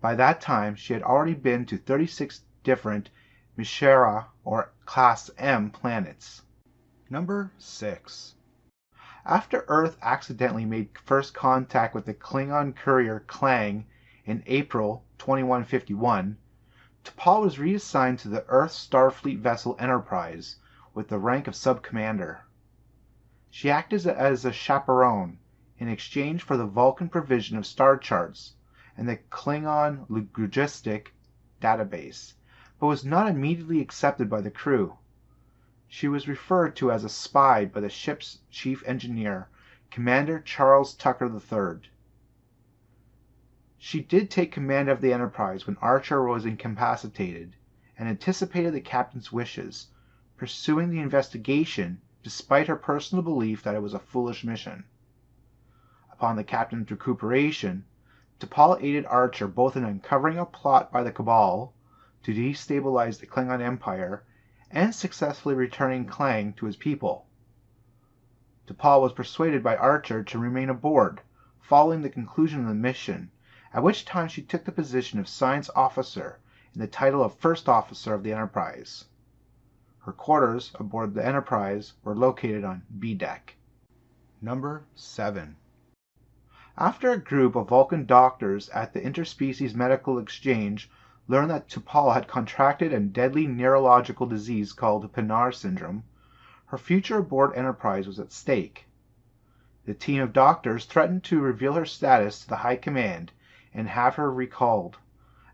By that time, she had already been to 36 different Mishera or Class M planets. Number 6. After Earth accidentally made first contact with the Klingon courier Klang in April 2151, T'Pol was reassigned to the Earth Starfleet vessel Enterprise with the rank of sub-commander. She acted as a chaperone in exchange for the Vulcan provision of star charts and the Klingon logistic database, but was not immediately accepted by the crew. She was referred to as a spy by the ship's chief engineer, Commander Charles Tucker III. She did take command of the Enterprise when Archer was incapacitated, and anticipated the captain's wishes, pursuing the investigation despite her personal belief that it was a foolish mission. Upon the captain's recuperation, T'Pol aided Archer both in uncovering a plot by the Cabal to destabilize the Klingon Empire and successfully returning Klang to his people. T'Pol was persuaded by Archer to remain aboard following the conclusion of the mission, at which time she took the position of Science Officer and the title of First Officer of the Enterprise. Her quarters aboard the Enterprise were located on B deck. Number 7. After a group of Vulcan doctors at the Interspecies Medical Exchange learned that T'Pol had contracted a deadly neurological disease called Pinard syndrome, her future aboard Enterprise was at stake. The team of doctors threatened to reveal her status to the High Command and have her recalled,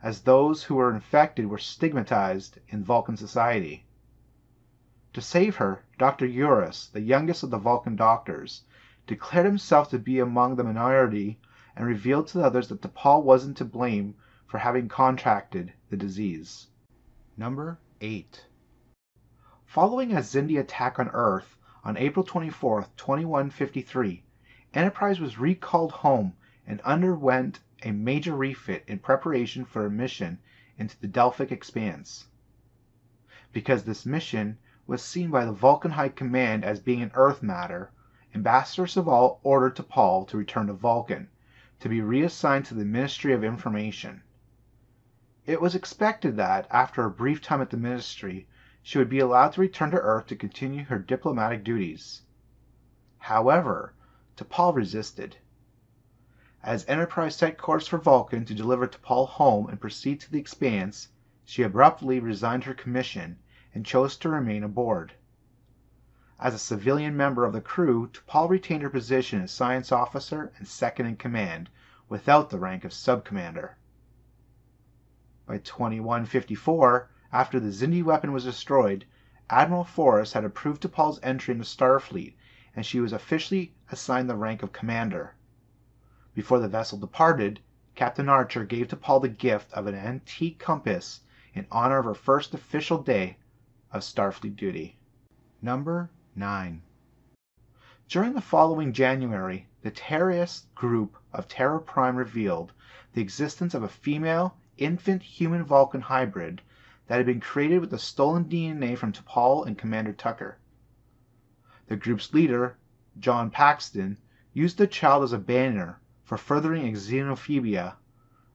as those who were infected were stigmatized in Vulcan society. To save her, Dr. Eurus, the youngest of the Vulcan doctors, declared himself to be among the minority and revealed to the others that T'Pol wasn't to blame for having contracted the disease. Number 8. Following a Xindi attack on Earth on April 24, 2153, Enterprise was recalled home and underwent a major refit in preparation for a mission into the Delphic Expanse. Because this mission was seen by the Vulcan High Command as being an Earth matter, Ambassador Saval ordered T'Pol to return to Vulcan, to be reassigned to the Ministry of Information. It was expected that, after a brief time at the Ministry, she would be allowed to return to Earth to continue her diplomatic duties. However, T'Pol resisted. As Enterprise set course for Vulcan to deliver T'Pol home and proceed to the Expanse, she abruptly resigned her commission and chose to remain aboard. As a civilian member of the crew, T'Pol retained her position as science officer and second in command, without the rank of sub-commander. By 2154, after the Xindi weapon was destroyed, Admiral Forrest had approved T'Pol's entry in the Starfleet, and she was officially assigned the rank of commander. Before the vessel departed, Captain Archer gave T'Pol the gift of an antique compass in honor of her first official day of Starfleet duty. Number 9. During the following January, the terrorist group of Terra Prime revealed the existence of a female infant human-Vulcan hybrid that had been created with the stolen DNA from T'Pol and Commander Tucker. The group's leader, John Paxton, used the child as a banner for furthering xenophobia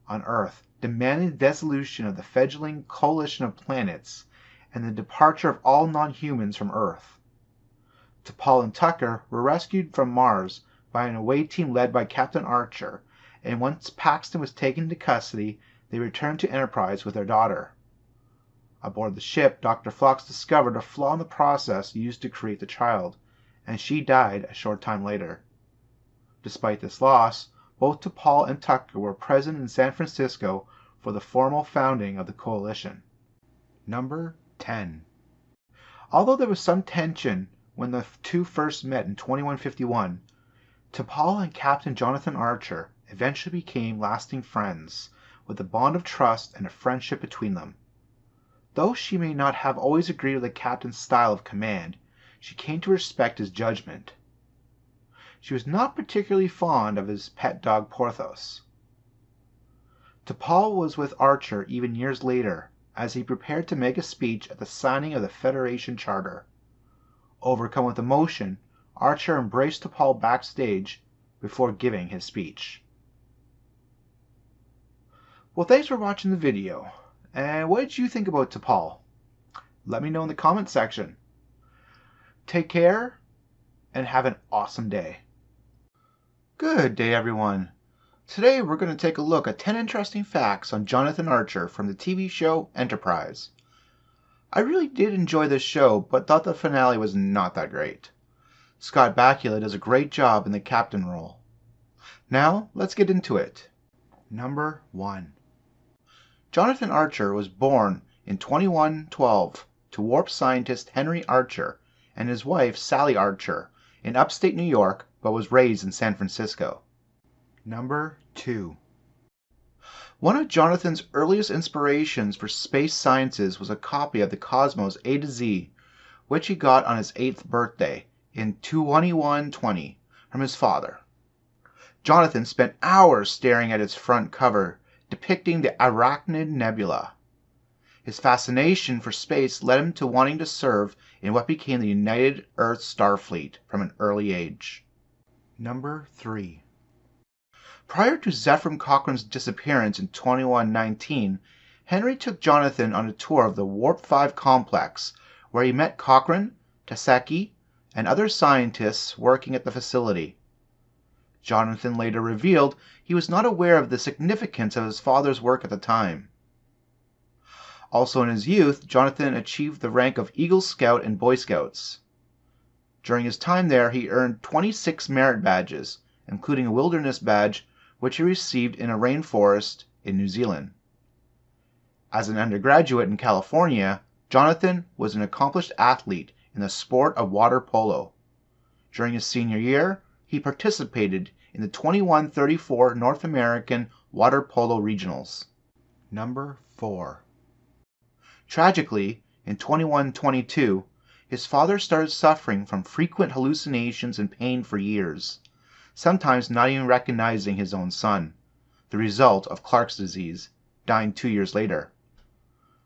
on Earth, demanding the dissolution of the fledgling coalition of planets and the departure of all non-humans from Earth. T'Pol and Tucker were rescued from Mars by an away team led by Captain Archer, and once Paxton was taken into custody, they returned to Enterprise with their daughter. Aboard the ship, Dr. Phlox discovered a flaw in the process used to create the child, and she died a short time later. Despite this loss, both T'Pol and Tucker were present in San Francisco for the formal founding of the coalition. Number 10. Although there was some tension when the two first met in 2151, T'Pol and Captain Johnathan Archer eventually became lasting friends, with a bond of trust and a friendship between them. Though she may not have always agreed with the captain's style of command, she came to respect his judgment. She was not particularly fond of his pet dog Porthos. T'Pol was with Archer even years later, as he prepared to make a speech at the signing of the Federation Charter. Overcome with emotion, Archer embraced T'Pol backstage before giving his speech. Well, thanks for watching the video. And what did you think about T'Pol? Let me know in the comment section. Take care and have an awesome day. Good day, everyone. Today we're going to take a look at 10 interesting facts on Johnathan Archer from the TV show Enterprise. I really did enjoy this show, but thought the finale was not that great. Scott Bakula does a great job in the captain role. Now, let's get into it. Number 1. Johnathan Archer was born in 2112 to warp scientist Henry Archer and his wife Sally Archer in upstate New York, but was raised in San Francisco. Number 2. One of Jonathan's earliest inspirations for space sciences was a copy of the Cosmos A to Z, which he got on his 8th birthday in 2120 from his father. Johnathan spent hours staring at its front cover, depicting the Arachnid Nebula. His fascination for space led him to wanting to serve in what became the United Earth Starfleet from an early age. Number 3. Prior to Zephram Cochrane's disappearance in 2119, Henry took Johnathan on a tour of the Warp 5 complex, where he met Cochrane, Taseki, and other scientists working at the facility. Johnathan later revealed he was not aware of the significance of his father's work at the time. Also in his youth, Johnathan achieved the rank of Eagle Scout in Boy Scouts. During his time there, he earned 26 merit badges, including a wilderness badge which he received in a rainforest in New Zealand. As an undergraduate in California, Johnathan was an accomplished athlete in the sport of water polo. During his senior year, he participated in the 21-34 North American Water Polo Regionals. Number 4. Tragically, in 21-22, his father started suffering from frequent hallucinations and pain for years, sometimes not even recognizing his own son, the result of Clark's disease, dying 2 years later.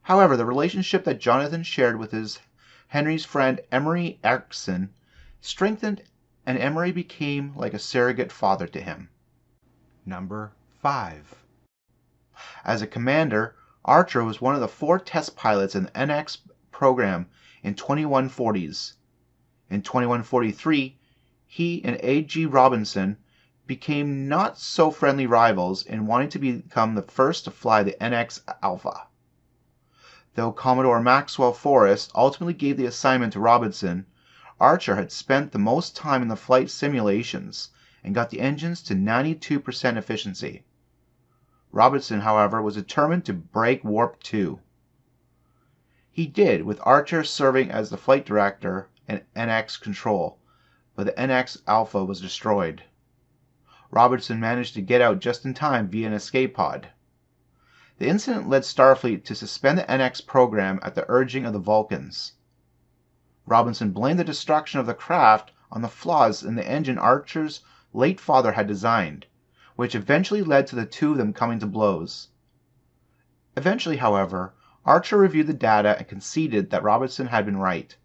However, the relationship that Johnathan shared with his Henry's friend Emery Erickson strengthened, and Emery became like a surrogate father to him. Number 5. As a commander, Archer was one of the 4 test pilots in the NX program in 2140s. In 2143, he and A.G. Robinson became not so friendly rivals in wanting to become the first to fly the NX Alpha. Though Commodore Maxwell Forrest ultimately gave the assignment to Robinson, Archer had spent the most time in the flight simulations and got the engines to 92% efficiency. Robinson, however, was determined to break Warp 2. He did, with Archer serving as the flight director and NX control, but the NX Alpha was destroyed. Robinson managed to get out just in time via an escape pod. The incident led Starfleet to suspend the NX program at the urging of the Vulcans. Robinson blamed the destruction of the craft on the flaws in the engine Archer's late father had designed, which eventually led to the two of them coming to blows. Eventually, however, Archer reviewed the data and conceded that Robinson had been right.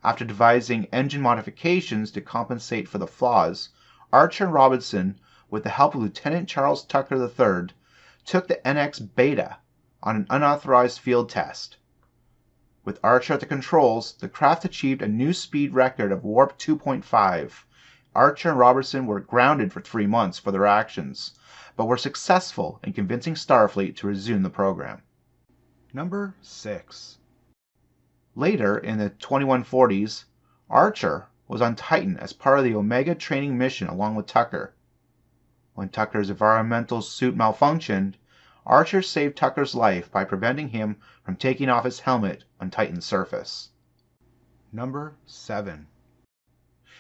After devising engine modifications to compensate for the flaws, Archer and Robinson, with the help of Lieutenant Charles Tucker III, took the NX Beta on an unauthorized field test. With Archer at the controls, the craft achieved a new speed record of warp 2.5. Archer and Robinson were grounded for 3 months for their actions, but were successful in convincing Starfleet to resume the program. Number 6. Later, in the 2140s, Archer was on Titan as part of the Omega training mission along with Tucker. When Tucker's environmental suit malfunctioned, Archer saved Tucker's life by preventing him from taking off his helmet on Titan's surface. Number 7.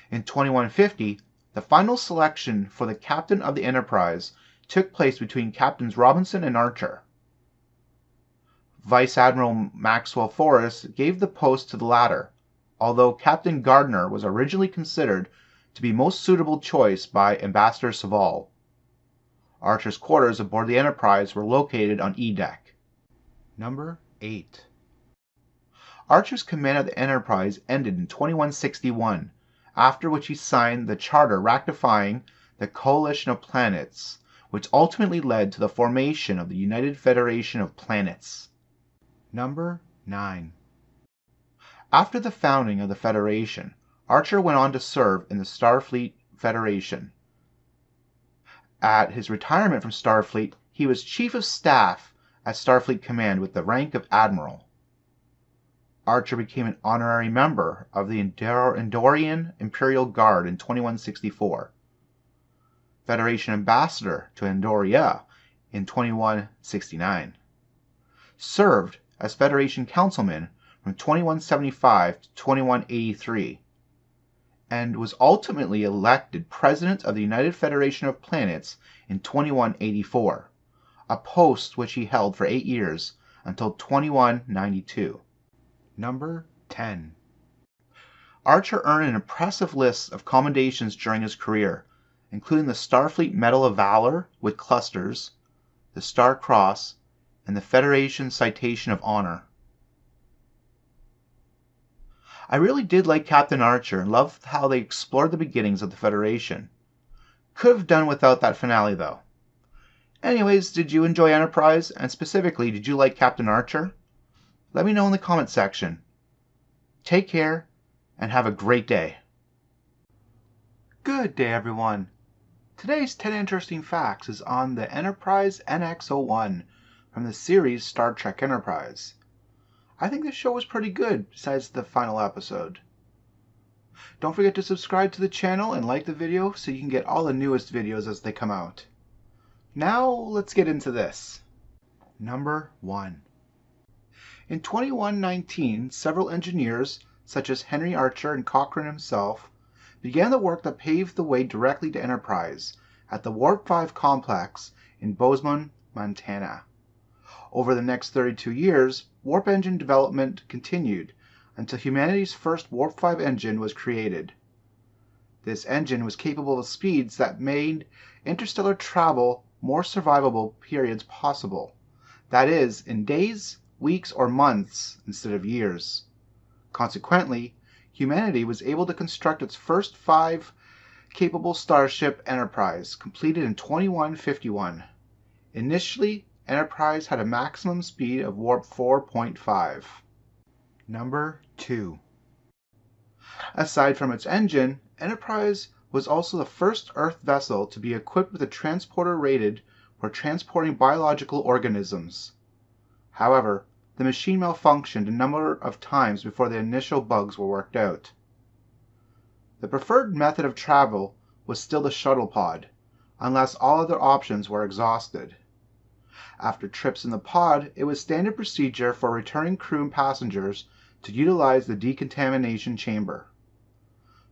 In 2150, the final selection for the captain of the Enterprise took place between Captains Robinson and Archer. Vice Admiral Maxwell Forrest gave the post to the latter, although Captain Gardner was originally considered to be most suitable choice by Ambassador Saval. Archer's quarters aboard the Enterprise were located on E-Deck. Number 8. Archer's command of the Enterprise ended in 2161, after which he signed the charter ratifying the Coalition of Planets, which ultimately led to the formation of the United Federation of Planets. Number 9. After the founding of the Federation, Archer went on to serve in the Starfleet Federation. At his retirement from Starfleet, he was Chief of Staff at Starfleet Command with the rank of Admiral. Archer became an honorary member of the Andorian Imperial Guard in 2164, Federation Ambassador to Andoria in 2169, served as Federation Councilman from 2175 to 2183, and was ultimately elected President of the United Federation of Planets in 2184, a post which he held for 8 years until 2192. Number 10. Archer earned an impressive list of commendations during his career, including the Starfleet Medal of Valor with clusters, the Star Cross, and the Federation Citation of Honor. I really did like Captain Archer and loved how they explored the beginnings of the Federation. Could have done without that finale, though. Anyways, did you enjoy Enterprise? And specifically, did you like Captain Archer? Let me know in the comment section. Take care, and have a great day. Good day, everyone. Today's 10 Interesting Facts is on the Enterprise NX-01 from the series Star Trek Enterprise. I think this show was pretty good, besides the final episode. Don't forget to subscribe to the channel and like the video so you can get all the newest videos as they come out. Now, let's get into this. Number 1. In 2119, several engineers, such as Henry Archer and Cochrane himself, began the work that paved the way directly to Enterprise at the Warp 5 complex in Bozeman, Montana. Over the next 32 years, warp engine development continued until humanity's first Warp 5 engine was created. This engine was capable of speeds that made interstellar travel more survivable periods possible. That is, in days, weeks, or months instead of years. Consequently, humanity was able to construct its first 5 capable starship, Enterprise, completed in 2151. Initially, Enterprise had a maximum speed of warp 4.5. Number 2. Aside from its engine, Enterprise was also the first Earth vessel to be equipped with a transporter rated for transporting biological organisms. However, the machine malfunctioned a number of times before the initial bugs were worked out. The preferred method of travel was still the shuttle pod, unless all other options were exhausted. After trips in the pod, it was standard procedure for returning crew and passengers to utilize the decontamination chamber.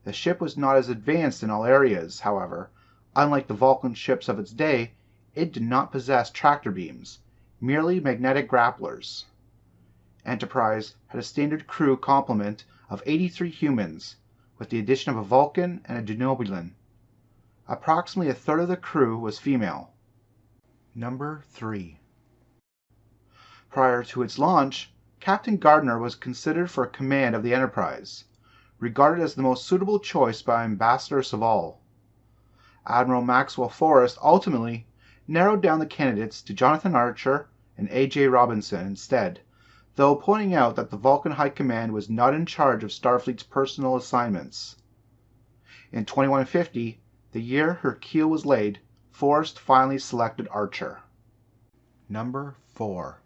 The ship was not as advanced in all areas, however. Unlike the Vulcan ships of its day, it did not possess tractor beams, merely magnetic grapplers. Enterprise had a standard crew complement of 83 humans, with the addition of a Vulcan and a Denobulan. Approximately a third of the crew was female. Number 3. Prior to its launch, Captain Gardner was considered for command of the Enterprise, regarded as the most suitable choice by Ambassador Saval. Admiral Maxwell Forrest ultimately narrowed down the candidates to Johnathan Archer and A.J. Robinson instead, though pointing out that the Vulcan High Command was not in charge of Starfleet's personal assignments. In 2150, the year her keel was laid, Forrest finally selected Archer. Number 4.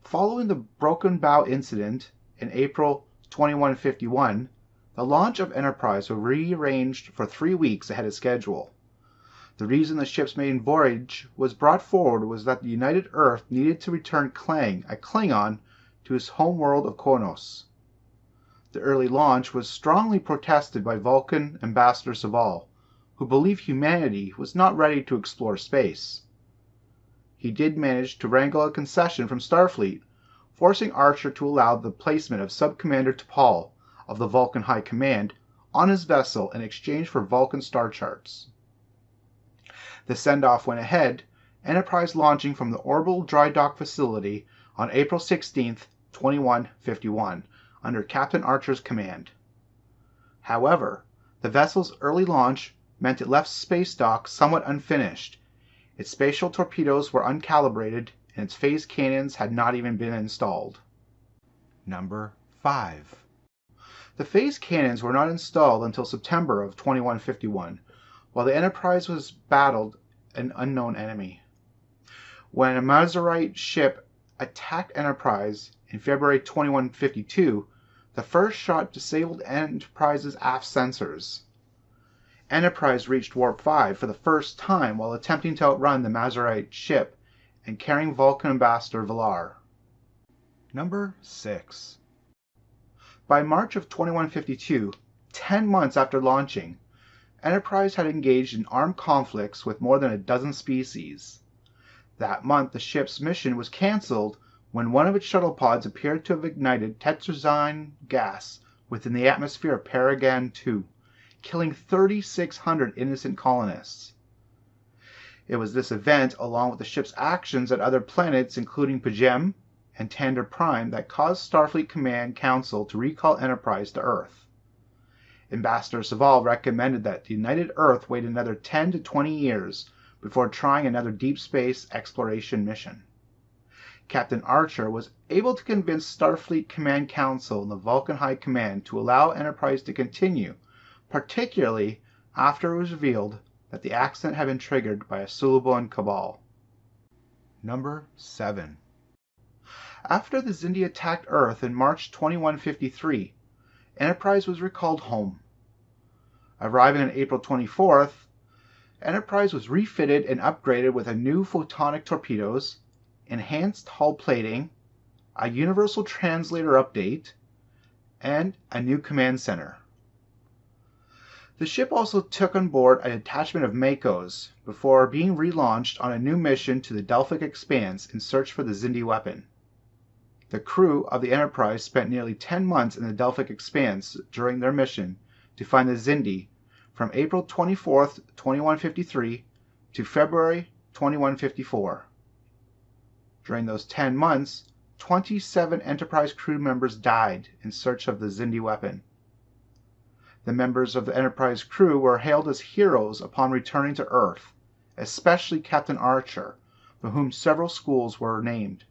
Following the broken bow incident in April 2151, the launch of Enterprise was rearranged for 3 weeks ahead of schedule. The reason the ship's maiden voyage was brought forward was that the United Earth needed to return Klang, a Klingon, to his home world of Kronos. The early launch was strongly protested by Vulcan Ambassador Saval, who believed humanity was not ready to explore space. He did manage to wrangle a concession from Starfleet, forcing Archer to allow the placement of Sub-Commander T'Pol of the Vulcan High Command on his vessel in exchange for Vulcan star charts. The send-off went ahead, Enterprise launching from the Orbital Dry Dock Facility on April 16, 2151, under Captain Archer's command. However, the vessel's early launch meant it left space dock somewhat unfinished. Its spatial torpedoes were uncalibrated, and its phase cannons had not even been installed. Number 5. The phase cannons were not installed until September of 2151, while the Enterprise was battled an unknown enemy. When a Mazarite ship attacked Enterprise in February 2152, the first shot disabled Enterprise's aft sensors. Enterprise reached Warp 5 for the first time while attempting to outrun the Mazarite ship and carrying Vulcan Ambassador Valar. Number 6. By March of 2152, 10 months after launching, Enterprise had engaged in armed conflicts with more than a dozen species. That month, the ship's mission was cancelled when one of its shuttle pods appeared to have ignited tetrazine gas within the atmosphere of Paragon 2, killing 3,600 innocent colonists. It was this event, along with the ship's actions at other planets including P'Jem and Tander Prime, that caused Starfleet Command Council to recall Enterprise to Earth. Ambassador Saval recommended that the United Earth wait another 10 to 20 years before trying another deep space exploration mission. Captain Archer was able to convince Starfleet Command Council and the Vulcan High Command to allow Enterprise to continue, particularly after it was revealed that the accident had been triggered by a Suluban cabal. Number 7. After the Xindi attacked Earth in March 2153, Enterprise was recalled home. Arriving on April 24th, Enterprise was refitted and upgraded with a new photonic torpedoes, enhanced hull plating, a universal translator update, and a new command center. The ship also took on board a detachment of Makos before being relaunched on a new mission to the Delphic Expanse in search for the Xindi weapon. The crew of the Enterprise spent nearly 10 months in the Delphic Expanse during their mission to find the Xindi from April 24, 2153 to February 2154. During those 10 months, 27 Enterprise crew members died in search of the Xindi weapon. The members of the Enterprise crew were hailed as heroes upon returning to Earth, especially Captain Archer, for whom several schools were named.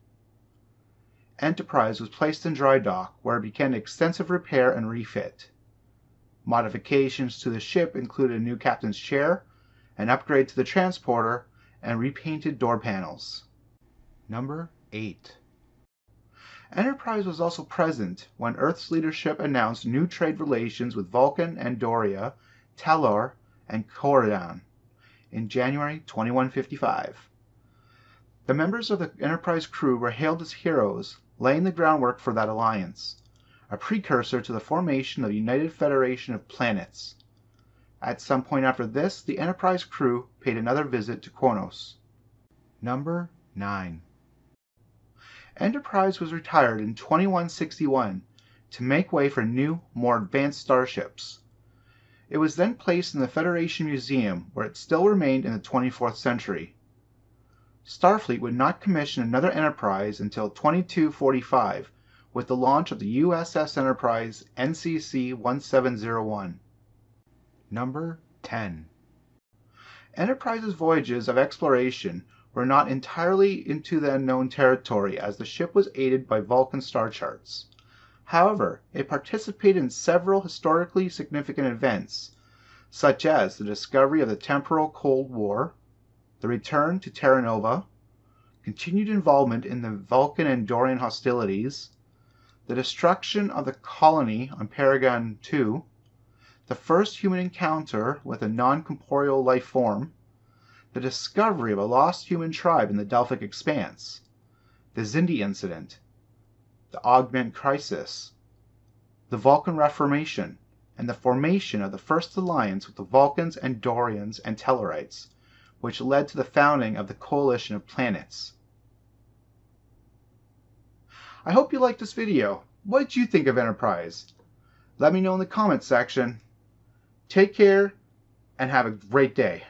Enterprise was placed in dry dock, where it began extensive repair and refit. Modifications to the ship included a new captain's chair, an upgrade to the transporter, and repainted door panels. Number 8. Enterprise was also present when Earth's leadership announced new trade relations with Vulcan, Andoria, Talor, and Corellian in January 2155. The members of the Enterprise crew were hailed as heroes, laying the groundwork for that alliance, a precursor to the formation of the United Federation of Planets. At some point after this, the Enterprise crew paid another visit to Kronos. Number 9. Enterprise was retired in 2161 to make way for new, more advanced starships. It was then placed in the Federation Museum, where it still remained in the 24th century. Starfleet would not commission another Enterprise until 2245, with the launch of the USS Enterprise NCC-1701. Number 10. Enterprise's voyages of exploration were not entirely into the unknown territory, as the ship was aided by Vulcan star charts. However, it participated in several historically significant events, such as the discovery of the Temporal Cold War, the return to Terra Nova, continued involvement in the Vulcan-Andorian hostilities, the destruction of the colony on Paragon II, the first human encounter with a non-corporeal life form, the discovery of a lost human tribe in the Delphic Expanse, the Xindi incident, the Augment Crisis, the Vulcan Reformation, and the formation of the first alliance with the Vulcans, Andorians, and Tellarites, which led to the founding of the Coalition of Planets. I hope you liked this video. What did you think of Enterprise? Let me know in the comments section. Take care and have a great day.